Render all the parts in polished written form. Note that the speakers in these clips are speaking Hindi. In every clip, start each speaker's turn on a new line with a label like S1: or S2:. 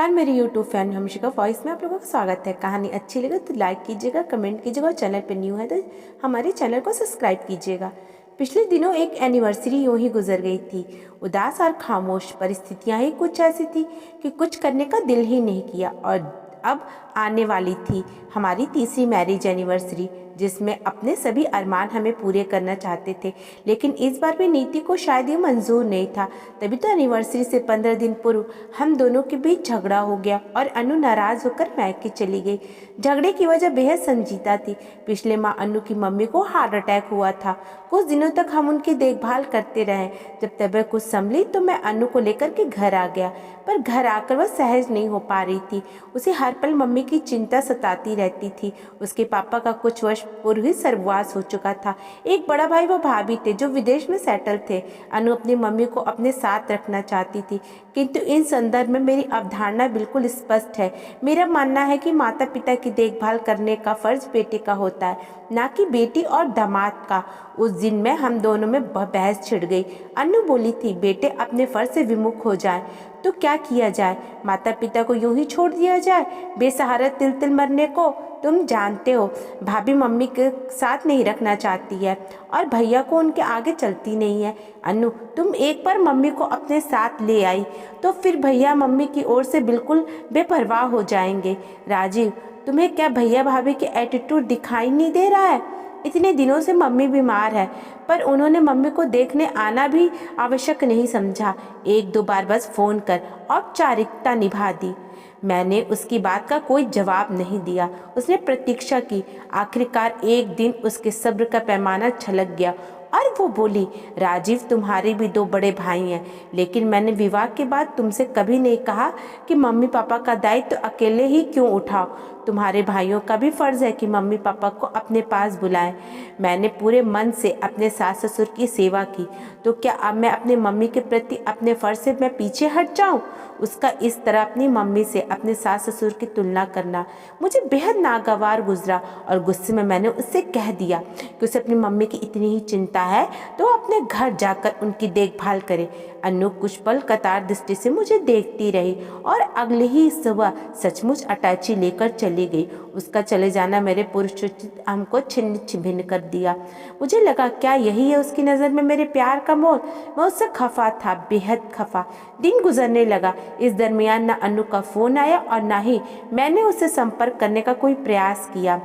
S1: नमस्कार मेरे यूट्यूब फैन हमेशा वॉइस में आप लोगों का स्वागत है। कहानी अच्छी लगे तो लाइक कीजिएगा, कमेंट कीजिएगा और चैनल पर न्यू है तो हमारे चैनल को सब्सक्राइब कीजिएगा। पिछले दिनों एक एनिवर्सरी यूं ही गुजर गई थी, उदास और खामोश। परिस्थितियां ही कुछ ऐसी थी कि कुछ करने का दिल ही नहीं किया। और अब आने वाली थी हमारी तीसरी मैरिज एनिवर्सरी, जिसमें अपने सभी अरमान हमें पूरे करना चाहते थे, लेकिन इस बार भी नीति को शायद ये मंजूर नहीं था। तभी तो एनिवर्सरी से 15 दिन पूर्व हम दोनों के बीच झगड़ा हो गया और अनु नाराज होकर मैके चली गई। झगड़े की वजह बेहद संजीदा थी। पिछले माह अनु की मम्मी को हार्ट अटैक हुआ था। कुछ दिनों तक हम उनकी देखभाल करते रहे। जब तबीयत कुछ संभली तो मैं अनु को लेकर के घर आ गया, पर घर आकर वह सहज नहीं हो पा रही थी। उसे हर पल मम्मी की चिंता सताती रहती थी। उसके पापा का कुछ वर्ष पूर्व ही स्वर्गवास हो चुका था। एक बड़ा भाई व भाभी थे जो विदेश में सेटल थे। अनु अपनी मम्मी को अपने साथ रखना चाहती थी, किंतु इन संदर्भ में मेरी अवधारणा बिल्कुल स्पष्ट है। मेरा मानना है कि माता पिता की देखभाल करने का फर्ज बेटे का होता है, ना कि बेटी और दामाद का। उस दिन में हम दोनों में बहस छिड़ गई। अनु बोली थी, बेटे अपने फर्ज से विमुख हो जाएं तो क्या किया जाए? माता पिता को यूं ही छोड़ दिया जाए बेसहारा तिल तिल मरने को? तुम जानते हो भाभी मम्मी के साथ नहीं रखना चाहती है और भैया को उनके आगे चलती नहीं है। अनु, तुम एक बार मम्मी को अपने साथ ले आई तो फिर भैया मम्मी की ओर से बिल्कुल बेपरवाह हो जाएंगे। राजीव, तुम्हें क्या भैया भाभी के एटीट्यूड दिखाई नहीं दे रहा है? इतने दिनों से मम्मी बीमार है, पर उन्होंने मम्मी को देखने आना भी आवश्यक नहीं समझा। एक दो बार बस फोन कर औपचारिकता निभा दी। मैंने उसकी बात का कोई जवाब नहीं दिया। उसने प्रतीक्षा की। आखिरकार एक दिन उसके सब्र का पैमाना छलक गया और वो बोली, राजीव, तुम्हारे भी दो बड़े भाई हैं, लेकिन मैंने विवाह के बाद तुमसे कभी नहीं कहा कि मम्मी पापा का दायित्व तो अकेले ही क्यों उठाओ। तुम्हारे भाइयों का भी फर्ज है कि मम्मी पापा को अपने पास बुलाएं। मैंने पूरे मन से अपने सास ससुर की सेवा की, तो क्या अब मैं अपने मम्मी के प्रति अपने फर्ज से मैं पीछे हट जाऊं? उसका इस तरह अपनी मम्मी से अपने सास ससुर की तुलना करना मुझे बेहद नागवार गुजरा और गुस्से में मैंने उससे कह दिया कि उसे अपनी मम्मी की इतनी ही चिंता है तो अपने घर जाकर उनकी देखभाल करे। अनु कुछ पल कतार दृष्टि से मुझे देखती रही और अगले ही सुबह सचमुच अटैची लेकर चली गई। उसका चले जाना मेरे पुरुषोचित अहम को छिन्न छिन्न कर दिया। मुझे लगा, क्या यही है उसकी नज़र में मेरे प्यार का मोल? मैं उससे खफा था, बेहद खफा। दिन गुजरने लगा। इस दरमियान न अनु का फोन आया और न ही मैंने उससे संपर्क करने का कोई प्रयास किया।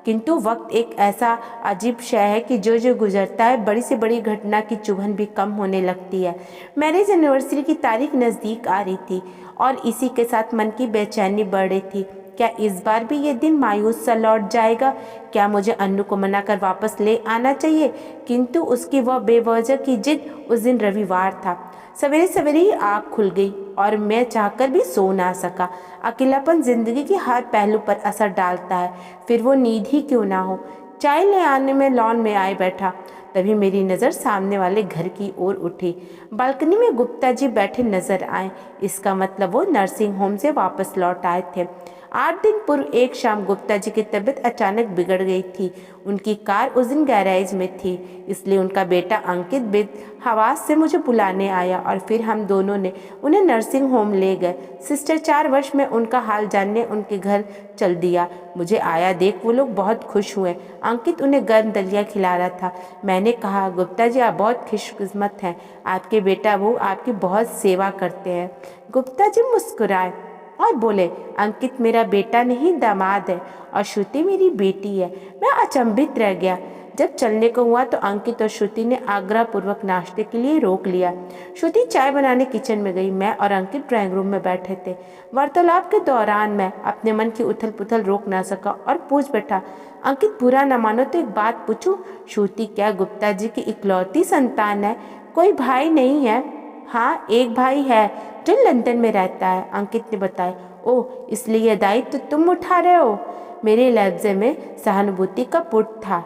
S1: किंतु वक्त एक ऐसा अजीब शय है कि जो जो गुजरता है बड़ी से बड़ी घटना की चुभन भी कम होने लगती है। मैरिज एनिवर्सरी की तारीख नज़दीक आ रही थी और इसी के साथ मन की बेचैनी बढ़ रही थी। क्या इस बार भी ये दिन मायूस सा लौट जाएगा? क्या मुझे अनु को मनाकर वापस ले आना चाहिए? किंतु उसकी वह बेवजह की जिद। उस दिन रविवार था। सवेरे सवेरे ही आँख खुल गई और मैं चाहकर भी सो ना सका। अकेलापन जिंदगी के हर पहलू पर असर डालता है, फिर वो नींद ही क्यों ना हो। चाय ले आने में लॉन में आए बैठा, तभी मेरी नज़र सामने वाले घर की ओर उठी। बालकनी में गुप्ता जी बैठे नजर आए। इसका मतलब वो नर्सिंग होम से वापस लौट आए थे। 8 दिन पूर्व एक शाम गुप्ता जी की तबीयत अचानक बिगड़ गई थी। उनकी कार उस दिन गैरेज में थी, इसलिए उनका बेटा अंकित बेहवास से मुझे बुलाने आया और फिर हम दोनों ने उन्हें नर्सिंग होम ले गए। सिस्टर 4 वर्ष में उनका हाल जानने उनके घर चल दिया। मुझे आया देख वो लोग बहुत खुश हुए। अंकित उन्हें गर्म दलिया खिला रहा था। मैंने कहा, गुप्ता जी, आप बहुत खुशकिस्मत हैं, आपके बेटा वो आपकी बहुत सेवा करते हैं। गुप्ता जी मुस्कुराए और बोले, अंकित मेरा बेटा नहीं दामाद है और श्रुति मेरी बेटी है। मैं अचंभित रह गया। जब चलने को हुआ तो अंकित और श्रुति ने आग्रहपूर्वक नाश्ते के लिए रोक लिया। श्रुति चाय बनाने किचन में गई। मैं और अंकित ड्राइंग रूम में बैठे थे। वार्तालाप के दौरान मैं अपने मन की उथल पुथल रोक ना सका और पूछ बैठा, अंकित, बुरा न मानो तो एक बात पूछूं? श्रुति क्या गुप्ता जी की इकलौती संतान है? कोई भाई नहीं है? हाँ, एक भाई है जो लंदन में रहता है, अंकित ने बताया। ओह, इसलिए यह दायित्व तो तुम उठा रहे हो? मेरे लहजे में सहानुभूति का पुट था।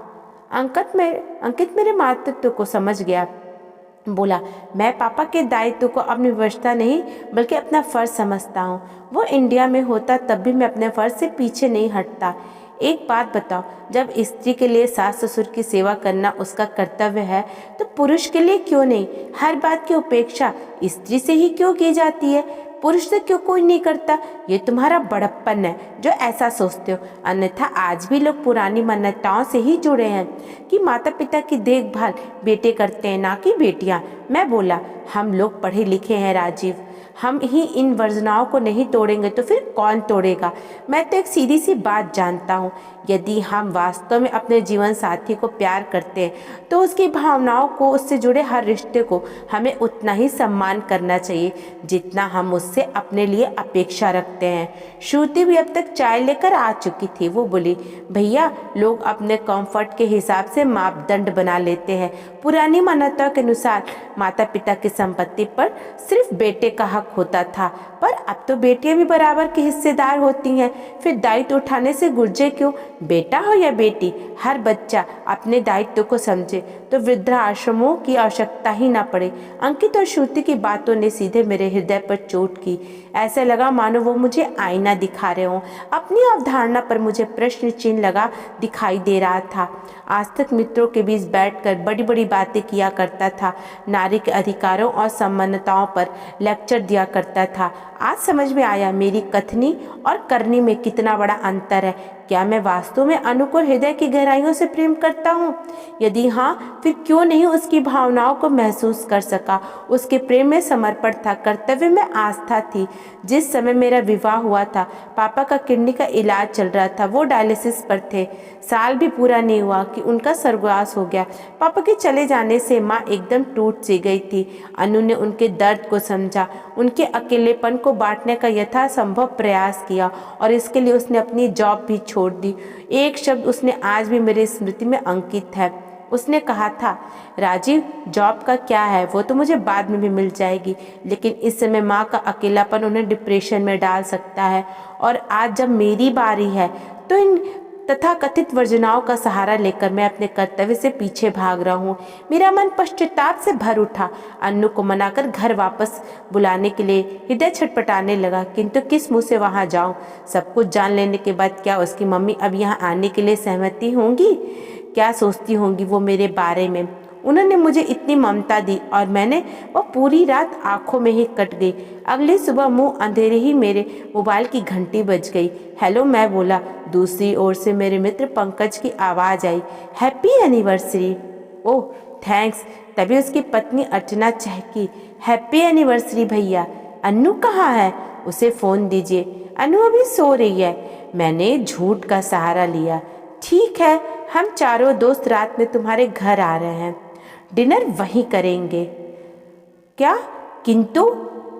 S1: अंकित मेरे मातृत्व को समझ गया। बोला, मैं पापा के दायित्व को अपनी विवशता नहीं बल्कि अपना फर्ज समझता हूँ। वो इंडिया में होता तब भी मैं अपने फर्ज से पीछे नहीं हटता। एक बात बताओ, जब स्त्री के लिए सास ससुर की सेवा करना उसका कर्तव्य है तो पुरुष के लिए क्यों नहीं? हर बात की उपेक्षा स्त्री से ही क्यों की जाती है? पुरुष से क्यों कोई नहीं करता? ये तुम्हारा बड़प्पन है जो ऐसा सोचते हो, अन्यथा आज भी लोग पुरानी मान्यताओं से ही जुड़े हैं कि माता पिता की देखभाल बेटे करते हैं, ना कि बेटियां। मैं बोला, हम लोग पढ़े लिखे हैं राजीव, हम ही इन वर्जनाओं को नहीं तोड़ेंगे तो फिर कौन तोड़ेगा? मैं तो एक सीधी सी बात जानता हूँ, यदि हम वास्तव में अपने जीवन साथी को प्यार करते हैं तो उसकी भावनाओं को, उससे जुड़े हर रिश्ते को हमें उतना ही सम्मान करना चाहिए जितना हम उससे अपने लिए अपेक्षा रखते हैं। श्रुति भी अब तक चाय लेकर आ चुकी थी। वो बोली, भैया, लोग अपने कंफर्ट के हिसाब से मापदंड बना लेते हैं। पुरानी मान्यताओं के अनुसार माता पिता की संपत्ति पर सिर्फ बेटे का हक होता था, पर अब तो बेटियां भी बराबर की हिस्सेदार होती हैं। फिर दायित्व उठाने से गुर्जे क्यों? बेटा हो या बेटी, हर बच्चा अपने दायित्व को समझे तो वृद्धाश्रमों की आवश्यकता ही ना पड़े। अंकित और श्रुति की बातों ने सीधे मेरे हृदय पर चोट की। ऐसा लगा मानो वो मुझे आईना दिखा रहे हों। अपनी अवधारणा पर मुझे प्रश्न चिन्ह लगा दिखाई दे रहा था। आज तक मित्रों के बीच बैठकर बड़ी बड़ी बातें किया करता था, नारी के अधिकारों और समानताओं पर लेक्चर दिया करता था। आज समझ में आया मेरी कथनी और करनी में कितना बड़ा अंतर है। क्या मैं वास्तव में अनु को हृदय की गहराइयों से प्रेम करता हूँ? यदि हाँ, फिर क्यों नहीं उसकी भावनाओं को महसूस कर सका? उसके प्रेम में समर्पण था, कर्तव्य में आस्था थी। जिस समय मेरा विवाह हुआ था, पापा का किडनी का इलाज चल रहा था। वो डायलिसिस पर थे। साल भी पूरा नहीं हुआ कि उनका स्वर्गवास हो गया। पापा के चले जाने से माँ एकदम टूट सी गई थी। अनु ने उनके दर्द को समझा, उनके अकेलेपन को बांटने का यथासंभव प्रयास किया और इसके लिए उसने अपनी जॉब भी छोड़ दी। एक शब्द उसने आज भी मेरी स्मृति में अंकित है। उसने कहा था, राजीव, जॉब का क्या है, वो तो मुझे बाद में भी मिल जाएगी, लेकिन इस समय माँ का अकेलापन उन्हें डिप्रेशन में डाल सकता है। और आज जब मेरी बारी है तो इन तथाकथित वर्जनाओं का सहारा लेकर मैं अपने कर्तव्य से पीछे भाग रहा हूँ। मेरा मन पश्चाताप से भर उठा। अन्नू को मनाकर घर वापस बुलाने के लिए हृदय छटपटाने लगा, किंतु किस मुंह से वहाँ जाऊँ? सब कुछ जान लेने के बाद क्या उसकी मम्मी अब यहाँ आने के लिए सहमति होंगी? क्या सोचती होंगी वो मेरे बारे में? उन्होंने मुझे इतनी ममता दी और मैंने वो पूरी रात आंखों में ही कट गई। अगली सुबह मुंह अंधेरे ही मेरे मोबाइल की घंटी बज गई। हेलो, मैं बोला। दूसरी ओर से मेरे मित्र पंकज की आवाज़ आई, हैप्पी एनिवर्सरी। ओह थैंक्स। तभी उसकी पत्नी अर्चना चहकी, हैप्पी एनिवर्सरी भैया। अन्नू कहाँ है? उसे फ़ोन दीजिए, अन्नू अभी सो रही है। मैंने झूठ का सहारा लिया। ठीक है, हम चारों दोस्त रात में तुम्हारे घर आ रहे हैं, डिनर वहीं करेंगे। क्या? किंतु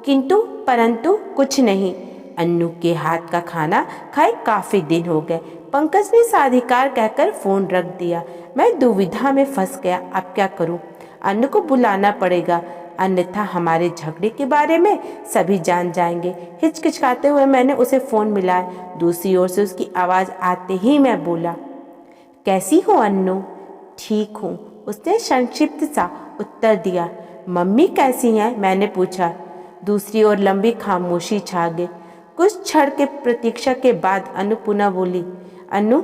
S1: किंतु परंतु कुछ नहीं। अन्नू के हाथ का खाना खाए काफ़ी दिन हो गए। पंकज ने साधिकार कहकर फ़ोन रख दिया। मैं दुविधा में फंस गया। अब क्या करूं? अन्नू को बुलाना पड़ेगा, अन्यथा हमारे झगड़े के बारे में सभी जान जाएंगे। हिचकिचाते हुए मैंने उसे फ़ोन मिलाया। दूसरी ओर से उसकी आवाज़ आते ही मैं बोला, कैसी हो अन्नू? ठीक हूँ, उसने संक्षिप्त सा उत्तर दिया। मम्मी कैसी हैं? मैंने पूछा। दूसरी ओर लंबी खामोशी छा गई। कुछ क्षण के प्रतीक्षा के बाद अनु पुनः बोली, अनु,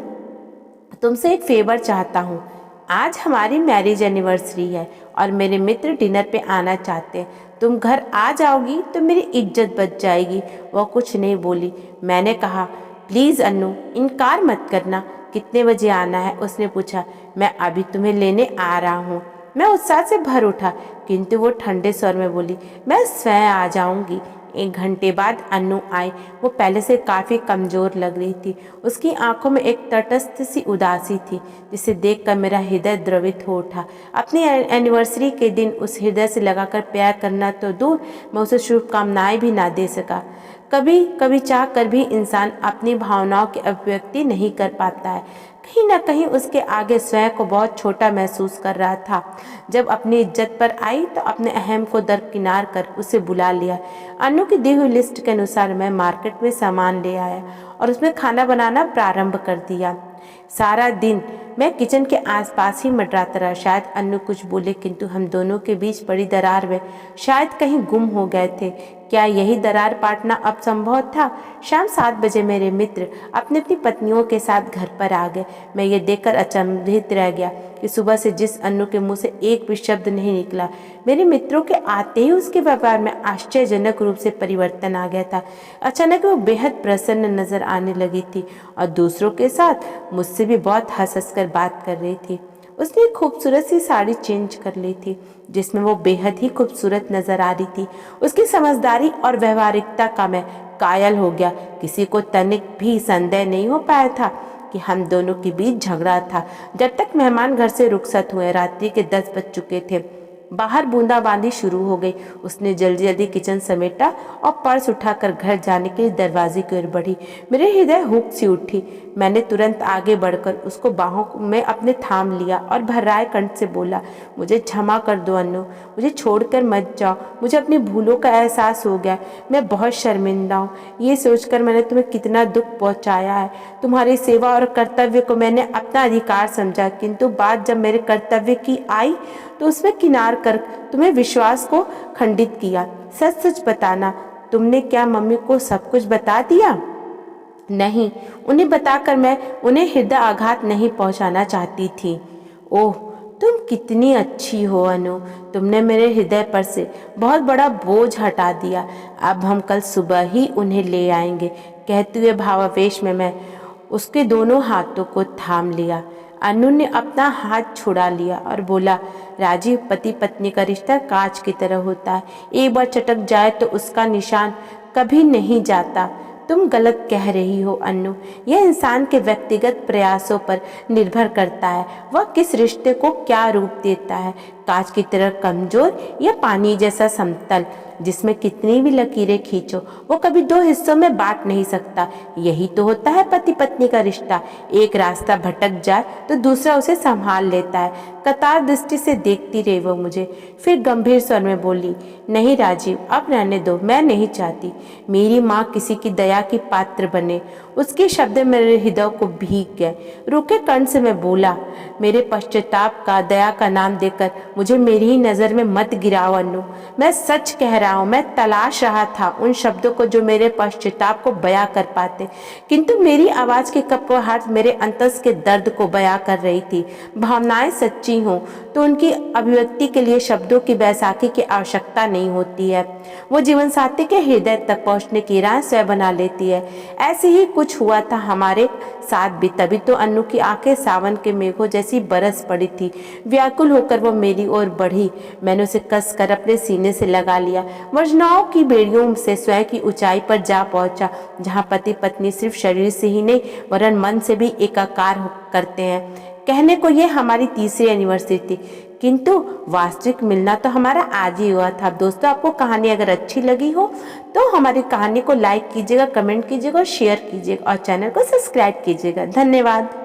S1: तुमसे एक फेवर चाहता हूँ। आज हमारी मैरिज एनिवर्सरी है और मेरे मित्र डिनर पे आना चाहते हैं। तुम घर आ जाओगी तो मेरी इज्जत बच जाएगी। वह कुछ नहीं बोली। मैंने कहा, प्लीज़ अनु, इनकार मत करना। कितने बजे आना है? उसने पूछा। मैं अभी तुम्हें लेने आ रहा हूँ। मैं उत्साह से भर उठा, किंतु वो ठंडे स्वर में बोली, मैं स्वयं आ जाऊँगी। 1 घंटे बाद अन्नू आई। वो पहले से काफ़ी कमज़ोर लग रही थी। उसकी आंखों में एक तटस्थ सी उदासी थी जिसे देखकर मेरा हृदय द्रवित हो उठा। अपनी एनिवर्सरी के दिन उस हृदय से लगाकर प्यार करना तो दूर, मैं उसे शुभकामनाएं भी ना दे सका। कभी कभी चाह कर भी इंसान अपनी भावनाओं की अभिव्यक्ति नहीं कर पाता है। कहीं ना कहीं उसके आगे स्वयं को बहुत छोटा महसूस कर रहा था। जब अपनी इज्जत पर आई तो अपने अहम को दरकिनार कर उसे बुला लिया। अन्नू की दी हुई लिस्ट के अनुसार मैं मार्केट में सामान ले आया और उसमें खाना बनाना प्रारंभ कर दिया। सारा दिन मैं किचन के आसपास ही मंडराता रहा। शायद अन्नू कुछ बोले, किंतु हम दोनों के बीच बड़ी दरार में शायद कहीं गुम हो गए थे। क्या यही दरार पाटना अब संभव था? शाम 7 बजे मेरे मित्र अपनी अपनी पत्नियों के साथ घर पर आ गए। मैं ये देखकर अचंभित रह गया कि सुबह से जिस अन्नू के मुंह से एक भी शब्द नहीं निकला, मेरे मित्रों के आते ही उसके व्यवहार में आश्चर्यजनक रूप से परिवर्तन आ गया था। अचानक वो बेहद प्रसन्न नजर आने लगी थी और दूसरों के साथ मुझसे भी बहुत हंस हंस कर बात कर रही थी। उसने एक खूबसूरत सी साड़ी चेंज कर ली थी जिसमें वो बेहद ही खूबसूरत नजर आ रही थी। उसकी समझदारी और व्यवहारिकता का मैं कायल हो गया। किसी को तनिक भी संदेह नहीं हो पाया था कि हम दोनों के बीच झगड़ा था। जब तक मेहमान घर से रुखसत हुए, रात्रि के 10 बज चुके थे। बाहर बूंदाबांदी शुरू हो गई। उसने जल्दी जल्दी किचन समेटा और पर्स उठाकर घर जाने के लिए दरवाजे की ओर बढ़ी। मेरे हृदय हुक सी उठी। मैंने तुरंत आगे बढ़कर उसको बाहों में अपने थाम लिया और भर्राए कंठ से बोला, मुझे क्षमा कर दो अन्नू, मुझे छोड़कर मत जाओ। मुझे अपनी भूलों का एहसास हो गया। मैं बहुत शर्मिंदा हूँ। ये सोचकर मैंने तुम्हें कितना दुख पहुँचाया है। तुम्हारी सेवा और कर्तव्य को मैंने अपना अधिकार समझा, किंतु बात जब मेरे कर्तव्य की आई तो उसमें किनार कर तुम्हें विश्वास को खंडित किया। सच सच बताना, तुमने क्या मम्मी को सब कुछ बता दिया? नहीं, उन्हें बताकर मैं उन्हें हृदय आघात नहीं पहुंचाना चाहती थी। ओह, तुम कितनी अच्छी हो अनु, तुमने मेरे हृदय पर से बहुत बड़ा बोझ हटा दिया। अब हम कल सुबह ही उन्हें ले आएंगे। कहते हुए भावावेश में मैं उसके दोनों हाथों को थाम लिया। अनु ने अपना हाथ छुड़ा लिया और बोला, राजीव, पति पत्नी का रिश्ता कांच की तरह होता है। एक बार चटक जाए तो उसका निशान कभी नहीं जाता। तुम गलत कह रही हो अन्नू। यह इंसान के व्यक्तिगत प्रयासों पर निर्भर करता है, वह किस रिश्ते को क्या रूप देता है। कांच की तरह कमजोर या पानी जैसा समतल जिसमें कितनी भी लकीरें खींचो वो कभी दो हिस्सों में बांट नहीं सकता। यही तो होता है पति पत्नी का रिश्ता। एक रास्ता भटक जाए तो दूसरा उसे संभाल लेता है। कतार दृष्टि से देखती रही वो मुझे, फिर गंभीर स्वर में बोली, नहीं राजीव, अब रहने दो। मैं नहीं चाहती मेरी माँ किसी की दया की पात्र बने। उसके शब्द मेरे हृदय को भीग गए। रुके कंठ से मैं बोला, मेरे पश्चाताप का दया का नाम देकर मुझे मेरी ही नजर में मत गिराओ अन्नू। मैं सच कह रहा हूँ। मैं तलाश रहा था उन शब्दों को जो मेरे पश्चाताप को बयां कर पाते, किंतु मेरी आवाज की कपकपाहट मेरे अंतस के दर्द को बयां कर रही थी। भावनाएं सच्ची हों तो उनकी अभिव्यक्ति के लिए शब्दों की बैसाखी की आवश्यकता नहीं होती है। वो जीवन साथी के हृदय तक पहुंचने की राह स्वयं बना लेती है। ऐसे ही कुछ हुआ था हमारे साथ भी। तभी तो अन्नू की आंखें सावन के मेघों जैसी बरस पड़ी थी। व्याकुल होकर वो मेरी ओर बढ़ी। मैंने उसे कस कर अपने सीने से लगा लिया। वर्जनाओं की बेड़ियों से स्वयं की ऊंचाई पर जा पहुंचा, जहां पति पत्नी सिर्फ शरीर से ही नहीं वरन मन से भी एकाकार करते हैं। कहने को ये हमारी तीसरी एनिवर्सरी थी, किंतु वास्तविक मिलना तो हमारा आज ही हुआ था। दोस्तों, आपको कहानी अगर अच्छी लगी हो तो हमारी कहानी को लाइक कीजिएगा, कमेंट कीजिएगा और शेयर कीजिएगा और चैनल को सब्सक्राइब कीजिएगा। धन्यवाद।